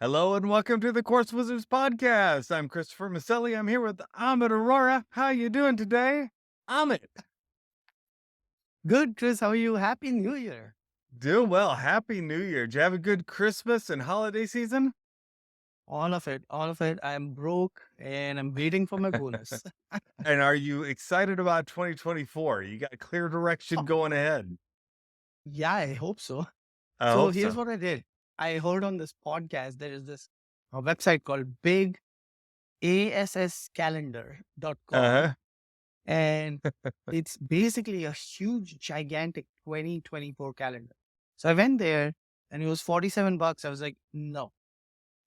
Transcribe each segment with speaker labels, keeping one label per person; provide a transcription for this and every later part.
Speaker 1: Hello and welcome to the Course Wizards podcast. I'm Christopher Maselli. I'm here with Amit Aurora. How you doing today?
Speaker 2: Amit, good, Chris. How are you? Happy New Year.
Speaker 1: Doing well. Happy New Year. Did you have a good Christmas and holiday season?
Speaker 2: All of it, all of it. I'm broke and I'm waiting for my bonus.
Speaker 1: And are you excited about 2024? You got clear direction
Speaker 2: Oh,
Speaker 1: going ahead.
Speaker 2: yeah, I hope so.
Speaker 1: I
Speaker 2: So
Speaker 1: hope
Speaker 2: here's
Speaker 1: so.
Speaker 2: what I did. I heard on this podcast there is this website called bigasscalendar.com,
Speaker 1: Uh-huh.
Speaker 2: and it's basically a huge, gigantic 2024 calendar. So I went there and it was $47. I was like, no,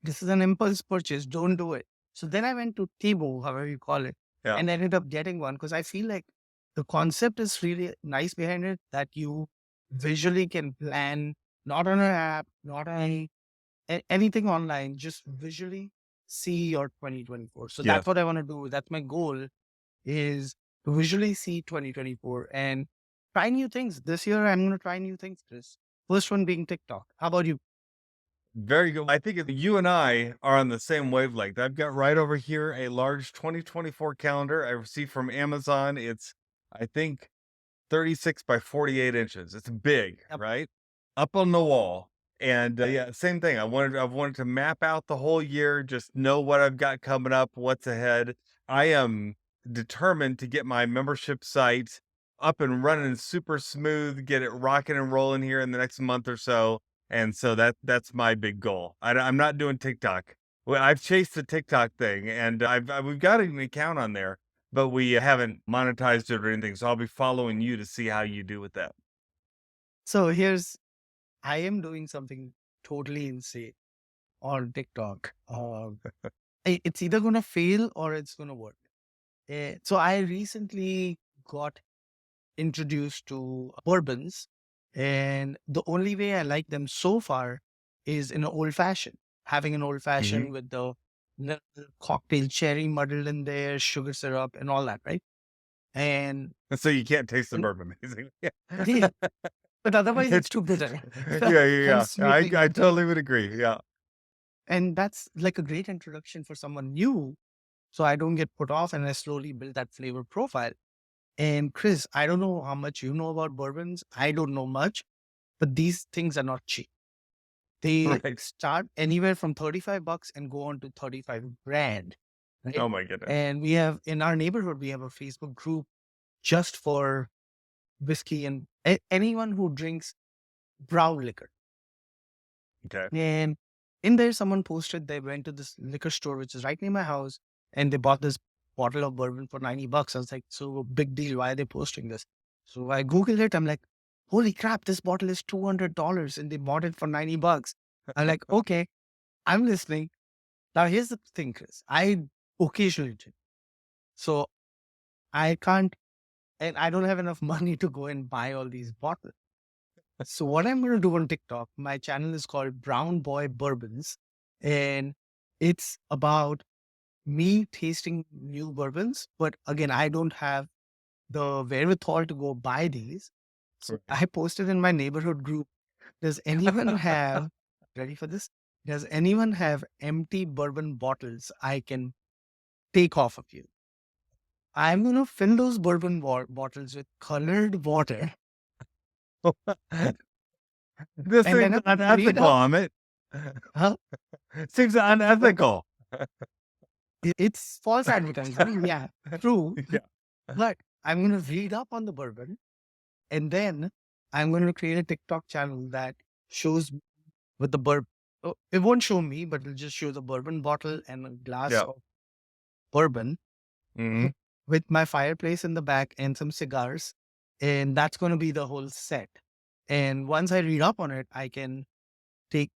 Speaker 2: this is an impulse purchase. Don't do it. So then I went to Temu, however you call it,
Speaker 1: Yeah.
Speaker 2: and ended up getting one because I feel like the concept is really nice behind it that you visually can plan, not on an app, not on anything online, just visually see your 2024. So
Speaker 1: Yeah.
Speaker 2: that's what I want to do. That's my goal, is to visually see 2024 and try new things. This year, I'm going to try new things, Chris. First one being TikTok. How about you?
Speaker 1: Very good. I think you and I are on the same wavelength. I've got right over here a large 2024 calendar I received from Amazon. It's, I think, 36 by 48 inches. It's big,
Speaker 2: Yep.
Speaker 1: right? Up on the wall. And yeah, same thing. I wanted to map out the whole year, just know what I've got coming up, what's ahead. I am determined to get my membership site up and running super smooth, get it rocking and rolling here in the next month or so. And so that's my big goal. I'm not doing TikTok. Well, I've chased the TikTok thing, and we've got an account on there, but we haven't monetized it or anything. So I'll be following you to see how you do with that.
Speaker 2: So I am doing something totally insane on TikTok. It's either going to fail or it's going to work. So I recently got introduced to bourbons, and the only way I like them so far is in an old fashioned, having an old
Speaker 1: Hmm.
Speaker 2: fashioned with the little cocktail cherry muddled in there, sugar syrup, and all that, right? And,
Speaker 1: And so you can't taste the
Speaker 2: and
Speaker 1: bourbon, basically. Yeah.
Speaker 2: yeah, but otherwise it's
Speaker 1: It's
Speaker 2: too bitter.
Speaker 1: yeah, yeah,
Speaker 2: Hence
Speaker 1: yeah. I
Speaker 2: making
Speaker 1: I
Speaker 2: it.
Speaker 1: totally would agree. Yeah.
Speaker 2: And that's like a great introduction for someone new. So I don't get put off and I slowly build that flavor profile. And Chris, I don't know how much you know about bourbons. I don't know much, but these things are not cheap. They
Speaker 1: Right.
Speaker 2: start anywhere from $35 and go on to 35 grand. Right.
Speaker 1: Oh my goodness.
Speaker 2: And we have in our neighborhood, we have a Facebook group just for whiskey and anyone who drinks brown liquor.
Speaker 1: Okay.
Speaker 2: And in there, someone posted they went to this liquor store, which is right near my house, and they bought this bottle of bourbon for $90. I was like, so big deal. Why are they posting this? So I Googled it. I'm like, holy crap, this bottle is $200 and they bought it for $90. I'm like, okay, I'm listening. Now, here's the thing, Chris. I occasionally drink. So I can't, and I don't have enough money to go and buy all these bottles. So what I'm going to do on TikTok, my channel is called Brown Boy Bourbons, and it's about me tasting new bourbons. But again, I don't have the wherewithal to go buy these. So
Speaker 1: Right.
Speaker 2: I posted in my neighborhood group, does anyone have, ready for this? Does anyone have empty bourbon bottles I can take off of you? I'm going to fill those bourbon bottles with colored water
Speaker 1: This
Speaker 2: and then
Speaker 1: seems
Speaker 2: I'm gonna read
Speaker 1: unethical,
Speaker 2: up.
Speaker 1: Amit.
Speaker 2: Huh?
Speaker 1: Seems unethical.
Speaker 2: It's false advertising. Yeah, true.
Speaker 1: Yeah.
Speaker 2: But I'm going to read up on the bourbon and then I'm going to create a TikTok channel that shows with the bourbon. Oh, it won't show me, but it'll just show the bourbon bottle and a glass
Speaker 1: Yeah.
Speaker 2: of bourbon
Speaker 1: Hmm.
Speaker 2: with my fireplace in the back and some cigars. And that's going to be the whole set. And once I read up on it, I can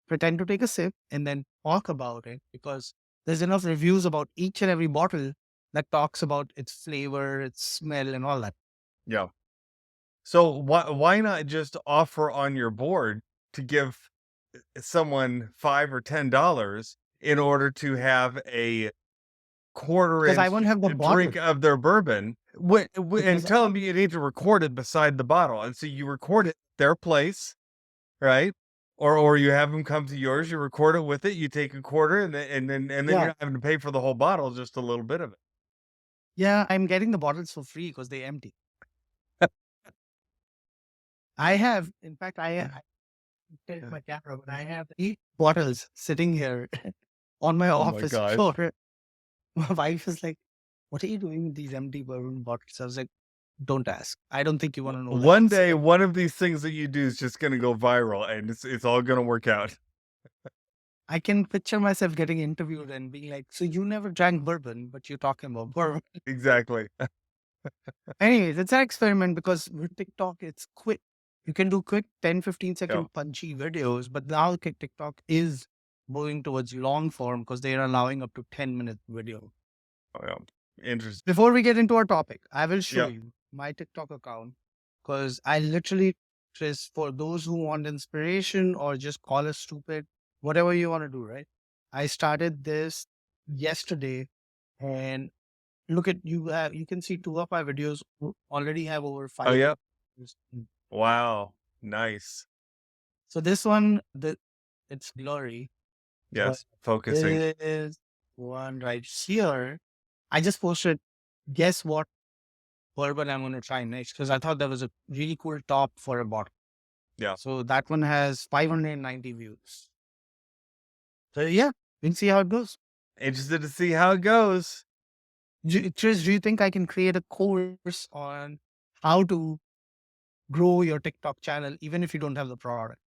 Speaker 2: pretend to take a sip and then talk about it because there's enough reviews about each and every bottle that talks about its flavor, its smell, and all that.
Speaker 1: Yeah. So why not just offer on your board to give someone $5 or $10 in order to have a quarter
Speaker 2: Because I
Speaker 1: inch
Speaker 2: won't have the
Speaker 1: drink
Speaker 2: bottle.
Speaker 1: of their bourbon and
Speaker 2: Because
Speaker 1: tell them you need to record it beside the bottle. And so you record it their place, right? Or you have them come to yours, you record it with it, you take a quarter, and then you're
Speaker 2: Yeah.
Speaker 1: not having to pay for the whole bottle, just a little bit of it.
Speaker 2: Yeah, I'm getting the bottles for free because they empty. I have, in fact, I take my camera, but I have 8 bottles sitting here on my
Speaker 1: Oh my
Speaker 2: office
Speaker 1: gosh.
Speaker 2: floor. My wife is like, "What are you doing with these empty bourbon bottles?" I was like, "Don't ask. I don't think you want to know the
Speaker 1: One day,
Speaker 2: answer."
Speaker 1: one of these things that you do is just gonna go viral, and it's all gonna work out.
Speaker 2: I can picture myself getting interviewed and being like, "So you never drank bourbon, but you're talking about bourbon."
Speaker 1: Exactly.
Speaker 2: Anyways, it's an experiment because with TikTok, it's quick. You can do quick 10, 15-second
Speaker 1: Yeah.
Speaker 2: punchy videos, but now TikTok is moving towards long form because they are allowing up to 10-minute video.
Speaker 1: Oh, yeah. Interesting.
Speaker 2: Before we get into our topic, I will show
Speaker 1: Yeah.
Speaker 2: you my TikTok account because I literally just for those who want inspiration or just call us stupid, whatever you want to do, right? I started this yesterday and look at you can see two of my videos already have over
Speaker 1: Oh,
Speaker 2: 5
Speaker 1: yeah?
Speaker 2: views.
Speaker 1: Wow. Nice.
Speaker 2: So this one it's blurry, but
Speaker 1: Yes. Focusing.
Speaker 2: this one right here, I just posted guess what bourbon I'm gonna try next because I thought that was a really cool top for a bottle.
Speaker 1: Yeah.
Speaker 2: So that one has 590 views. So yeah, we can see how it goes.
Speaker 1: Interested to see how it goes.
Speaker 2: Chris, do you think I can create a course on how to grow your TikTok channel even if you don't have the product?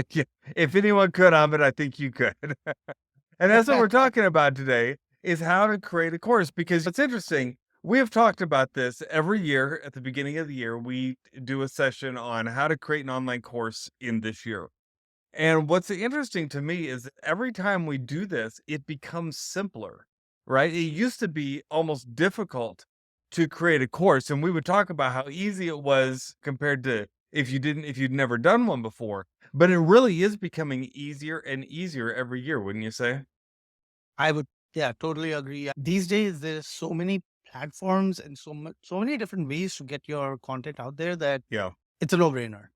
Speaker 1: Yeah. If anyone could, Amit, I think you could. And that's what we're talking about today is how to create a course because it's interesting. We have talked about this every year at the beginning of the year. We do a session on how to create an online course in this year. And what's interesting to me is that every time we do this, it becomes simpler, right? It used to be almost difficult to create a course. And we would talk about how easy it was compared to if you'd never done one before. But it really is becoming easier and easier every year, wouldn't you say?
Speaker 2: I would, yeah, totally agree. These days, there's so many platforms and so many different ways to get your content out there that
Speaker 1: Yeah.
Speaker 2: it's a no-brainer.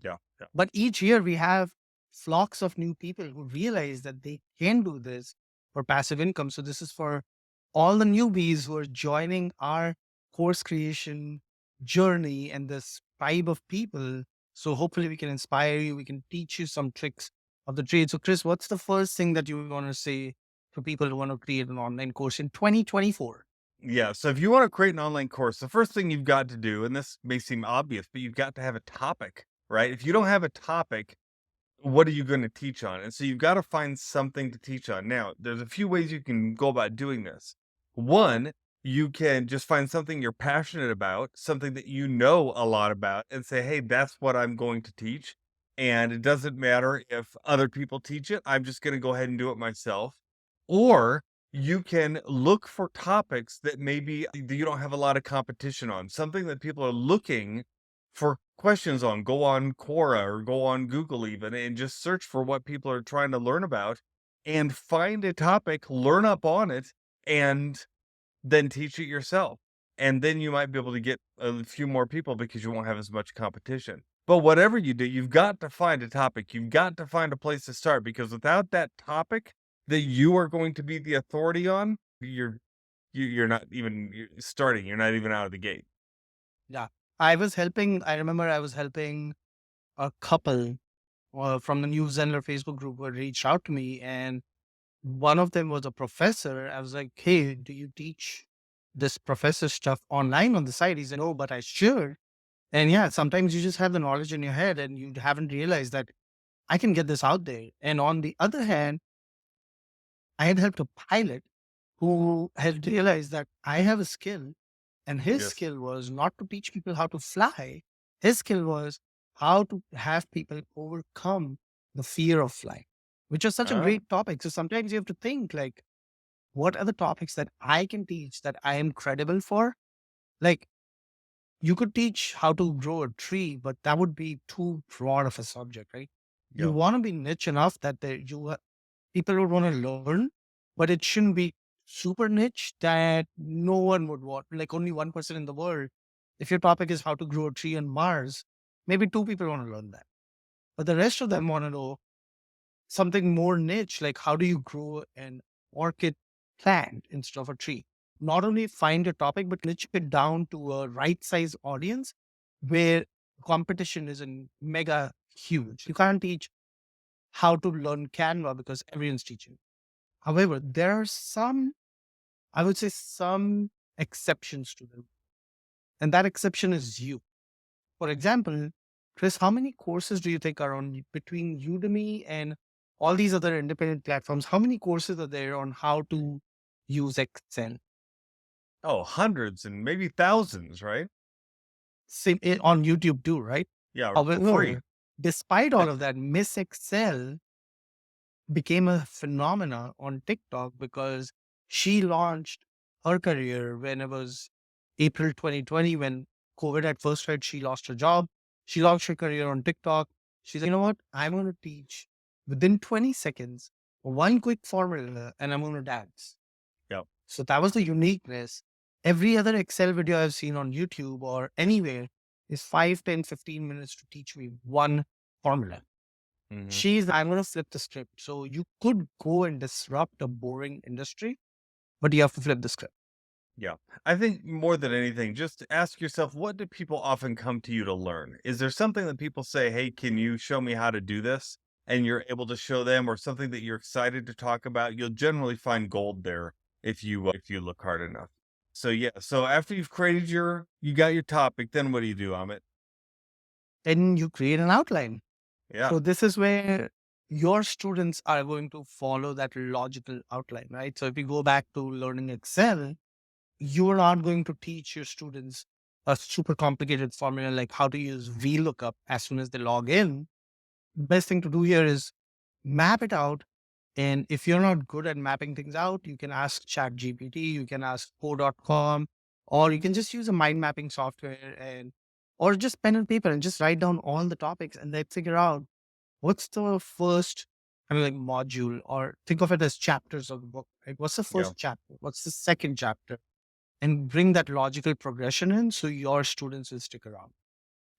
Speaker 1: Yeah. Yeah.
Speaker 2: But each year we have flocks of new people who realize that they can do this for passive income. So this is for all the newbies who are joining our course creation journey and this tribe of people. So hopefully we can inspire you. We can teach you some tricks of the trade. So Chris, what's the first thing that you want to say to people who want to create an online course in 2024?
Speaker 1: Yeah. So if you want to create an online course, the first thing you've got to do, and this may seem obvious, but you've got to have a topic, right? If you don't have a topic, what are you going to teach on? And so you've got to find something to teach on. Now, there's a few ways you can go about doing this. One, you can just find something you're passionate about, something that you know a lot about, and say, hey, that's what I'm going to teach. And it doesn't matter if other people teach it, I'm just going to go ahead and do it myself. Or you can look for topics that maybe you don't have a lot of competition on, something that people are looking for questions on. Go on Quora or go on Google even and just search for what people are trying to learn about and find a topic, learn up on it, and then teach it yourself. And then you might be able to get a few more people because you won't have as much competition. But whatever you do, you've got to find a topic. You've got to find a place to start because without that topic that you are going to be the authority on, you're not even you're starting. You're not even out of the gate.
Speaker 2: Yeah. I remember I was helping a couple from the new Zenler Facebook group who had reached out to me, and one of them was a professor. I was like, "Hey, do you teach this professor stuff online on the side?" He said, "No, but I should." And yeah, sometimes you just have the knowledge in your head and you haven't realized that I can get this out there. And on the other hand, I had helped a pilot who had realized that I have a skill, and his
Speaker 1: Yes.
Speaker 2: skill was not to teach people how to fly. His skill was how to have people overcome the fear of flying, which is such a
Speaker 1: Oh,
Speaker 2: great topic. So sometimes you have to think like, what are the topics that I can teach that I am credible for? Like, you could teach how to grow a tree, but that would be too broad of a subject, right? You
Speaker 1: yeah.
Speaker 2: want to be niche enough that people would want to learn, but it shouldn't be super niche that no one would want, like only one person in the world. If your topic is how to grow a tree on Mars, maybe two people want to learn that. But the rest of them want to know something more niche, like how do you grow an orchid plant instead of a tree? Not only find a topic, but niche it down to a right size audience where competition isn't mega huge. You can't teach how to learn Canva because everyone's teaching. However, there are some, I would say, some exceptions to them. And that exception is you. For example, Chris, how many courses do you think are on between Udemy and all these other independent platforms? How many courses are there on how to use Excel?
Speaker 1: Oh, hundreds and maybe thousands, right?
Speaker 2: Same on YouTube too, right?
Speaker 1: Yeah, for free.
Speaker 2: However, despite all of that, Miss Excel became a phenomena on TikTok because she launched her career when it was April 2020, when COVID had first hit. She lost her job. She launched her career on TikTok. She's like, you know what? I'm going to teach within 20 seconds one quick formula and I'm going to dance.
Speaker 1: Yep.
Speaker 2: So that was the uniqueness. Every other Excel video I've seen on YouTube or anywhere is 5, 10, 15 minutes to teach me one formula.
Speaker 1: Mhm.
Speaker 2: She's, I'm going to flip the script. So you could go and disrupt a boring industry, but you have to flip the script.
Speaker 1: Yeah. I think more than anything, just ask yourself, what do people often come to you to learn? Is there something that people say, "Hey, can you show me how to do this?" And you're able to show them, or something that you're excited to talk about? You'll generally find gold there if you look hard enough. So yeah, so after you've created you got your topic, then what do you do, Amit?
Speaker 2: Then you create an outline.
Speaker 1: Yeah.
Speaker 2: So this is where your students are going to follow that logical outline, right? So if you go back to learning Excel, you are not going to teach your students a super complicated formula like how to use VLOOKUP as soon as they log in. Best thing to do here is map it out. And if you're not good at mapping things out, you can ask ChatGPT, you can ask Co.com, or you can just use a mind mapping software and or just pen and paper and just write down all the topics and then figure out what's the first, I mean, like module, or think of it as chapters of the book, right? What's the
Speaker 1: Yeah.
Speaker 2: first chapter? What's the second chapter? And bring that logical progression in so your students will stick around.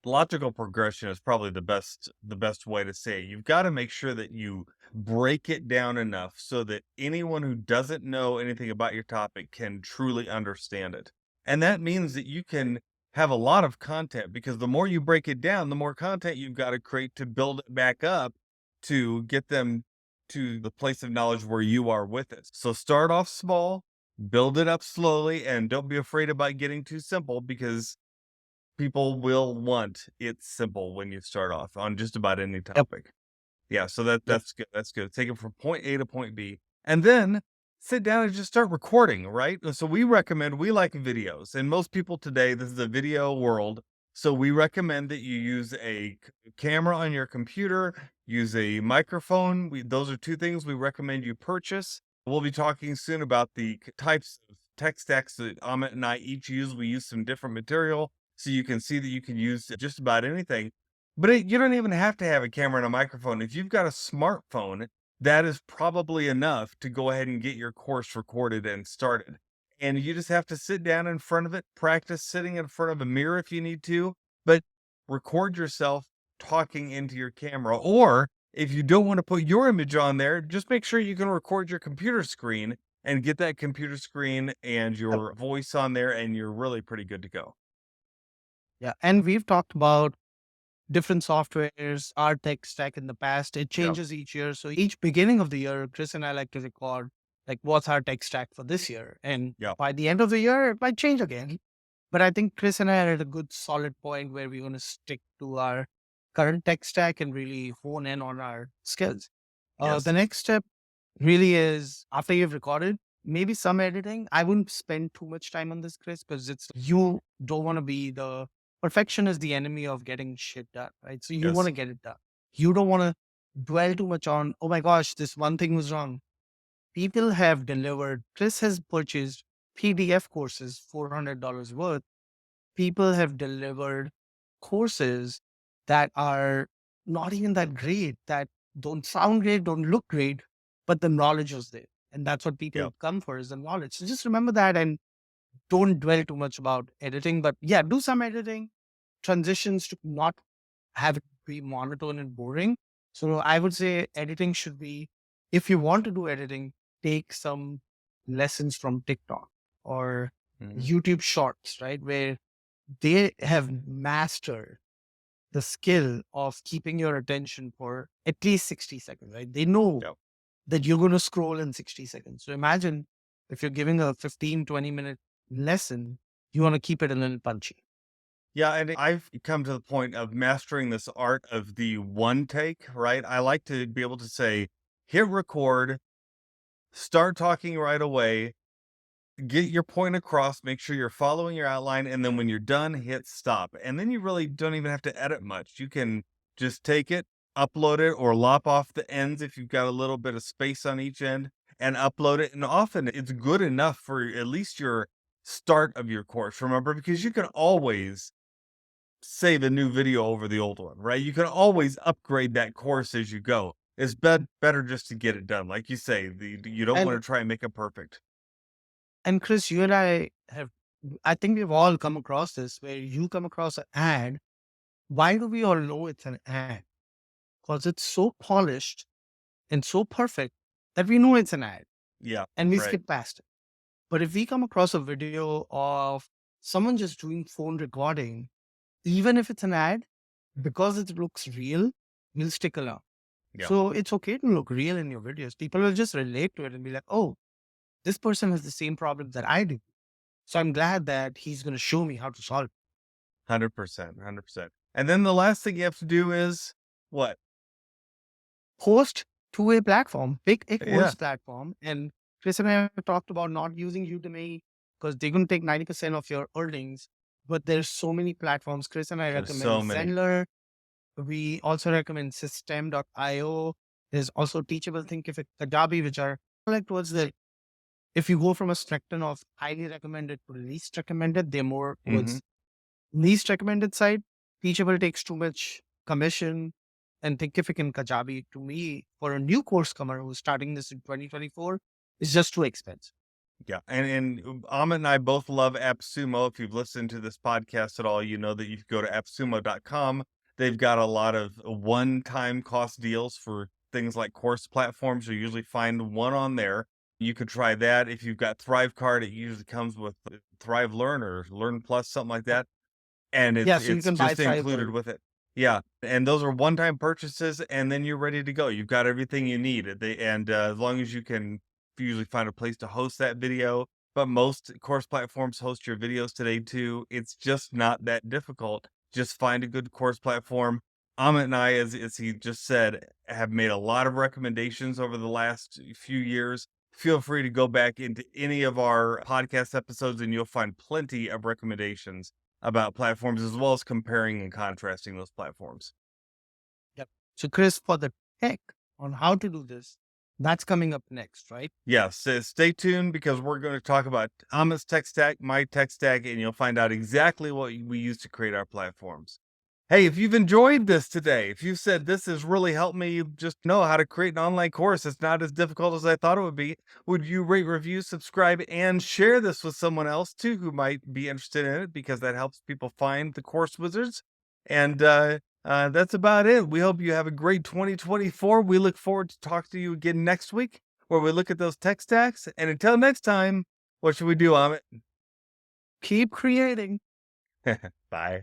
Speaker 1: Logical progression is probably the best way to say it. You've got to make sure that you break it down enough so that anyone who doesn't know anything about your topic can truly understand it. And that means that you can have a lot of content, because the more you break it down, the more content you've got to create to build it back up to get them to the place of knowledge where you are with it. So start off small, build it up slowly, and don't be afraid about getting too simple, because people will want it simple when you start off on just about any
Speaker 2: Yep.
Speaker 1: topic. Yeah, so
Speaker 2: Yep.
Speaker 1: that's good. That's good. Take it from point A to point B, and then sit down and just start recording, right? So we like videos, and most people today, this is a video world. So we recommend that you use a camera on your computer, use a microphone. Those are two things we recommend you purchase. We'll be talking soon about the types of tech stacks that Amit and I each use. We use some different material, so you can see that you can use just about anything. But you don't even have to have a camera and a microphone. If you've got a smartphone, that is probably enough to go ahead and get your course recorded and started. And you just have to sit down in front of it, practice sitting in front of a mirror if you need to, but record yourself talking into your camera. Or if you don't want to put your image on there, just make sure you can record your computer screen and get that computer screen and
Speaker 2: Yep.
Speaker 1: your voice on there, and you're really pretty good to go.
Speaker 2: Yeah. And we've talked about different softwares, our tech stack in the past. It
Speaker 1: Yeah.
Speaker 2: changes each year. So each beginning of the year, Chris and I like to record like what's our tech stack for this year. And
Speaker 1: Yeah.
Speaker 2: by the end of the year, it might change again. But I think Chris and I are at a good solid point where we're going to stick to our current tech stack and really hone in on our skills. The
Speaker 1: Yes.
Speaker 2: next step really is after you've recorded, maybe some editing. I wouldn't spend too much time on this, Chris, because it's you don't want to be the perfection is the enemy of getting shit done, right? So you want
Speaker 1: Yes.
Speaker 2: to get it done. You don't want to dwell too much on, oh my gosh, this one thing was wrong. People have delivered, Chris has purchased PDF courses, $400 worth. People have delivered courses that are not even that great, that don't sound great, don't look great, but the knowledge was there. And that's what
Speaker 1: Yeah.
Speaker 2: people come for is the knowledge. So just remember that and don't dwell too much about editing. But yeah, do some editing, transitions to not have it be monotone and boring. So I would say editing should be, if you want to do editing, take some lessons from TikTok or
Speaker 1: Mhm.
Speaker 2: YouTube Shorts, right? Where they have mastered the skill of keeping your attention for at least 60 seconds, right? They know
Speaker 1: Yep.
Speaker 2: that you're going to scroll in 60 seconds. So imagine if you're giving a 15, 20-minute lesson, you want to keep it a little punchy.
Speaker 1: Yeah, and I've come to the point of mastering this art of the one take, right? I like to be able to say, hit record, start talking right away, get your point across, make sure you're following your outline, and then when you're done, hit stop. And then you really don't even have to edit much. You can just take it, upload it, or lop off the ends if you've got a little bit of space on each end and upload it. And often it's good enough for at least your start of your course, remember, because you can always save a new video over the old one, right? You can always upgrade that course as you go. It's better just to get it done. Like you say, you don't want
Speaker 2: And
Speaker 1: to try and make it perfect.
Speaker 2: Chris, you and I have, I think we've all come across this where you come across an ad. Why do we all know it's an ad? Because it's so polished and so perfect that we know it's an ad
Speaker 1: Yeah,
Speaker 2: and we
Speaker 1: right.
Speaker 2: skip past it. But if we come across a video of someone just doing phone recording, even if it's an ad, because it looks real, we'll stick along.
Speaker 1: Yeah.
Speaker 2: So it's okay to look real in your videos. People will just relate to it and be like, oh, this person has the same problem that I do. So I'm glad that he's going to show me how to solve it.
Speaker 1: 100%, 100%. And then the last thing you have to do is what?
Speaker 2: Host to a platform, pick a
Speaker 1: Yeah,
Speaker 2: course platform. And Chris and I have talked about not using Udemy because they're going to take 90% of your earnings. But there's so many platforms. Chris and I
Speaker 1: there's
Speaker 2: recommend
Speaker 1: so many.
Speaker 2: Zenler. We also recommend system.io. There's also Teachable Thinkific Kajabi, which are like towards the, if you go from a spectrum of highly recommended to least recommended, they're more
Speaker 1: Mhm.
Speaker 2: towards least recommended side. Teachable takes too much commission, and Thinkific and Kajabi, to me, for a new course comer who's starting this in 2024, is just too expensive.
Speaker 1: Yeah, and Amit and I both love AppSumo. If you've listened to this podcast at all, you know that you can go to appsumo.com. They've got a lot of one-time cost deals for things like course platforms. You usually find one on there. You could try that. If you've got ThriveCard, it usually comes with Thrive Learn or Learn Plus, something like that. And
Speaker 2: Yeah, so you
Speaker 1: it's
Speaker 2: can buy
Speaker 1: just
Speaker 2: Thrive
Speaker 1: included
Speaker 2: Learn.
Speaker 1: with it. Yeah, and those are one-time purchases, and then you're ready to go. You've got everything you need. As long as you can usually find a place to host that video, but most course platforms host your videos today too. It's just not that difficult. Just find a good course platform. Amit and I, as he just said, have made a lot of recommendations over the last few years. Feel free to go back into any of our podcast episodes, and you'll find plenty of recommendations about platforms as well as comparing and contrasting those platforms.
Speaker 2: Yep. So, Chris, for the tech on how to do this, that's coming up next, right?
Speaker 1: Yes, stay tuned because we're going to talk about Amit's tech stack, my tech stack, and you'll find out exactly what we use to create our platforms. Hey, if you've enjoyed this today, if you said this has really helped me just know how to create an online course, it's not as difficult as I thought it would you rate, review, subscribe, and share this with someone else too who might be interested in it because that helps people find the course wizards. And that's about it. We hope you have a great 2024. We look forward to talk to you again next week where we look at those tech stacks. And until next time, what should we do, Amit?
Speaker 2: Keep creating.
Speaker 1: Bye.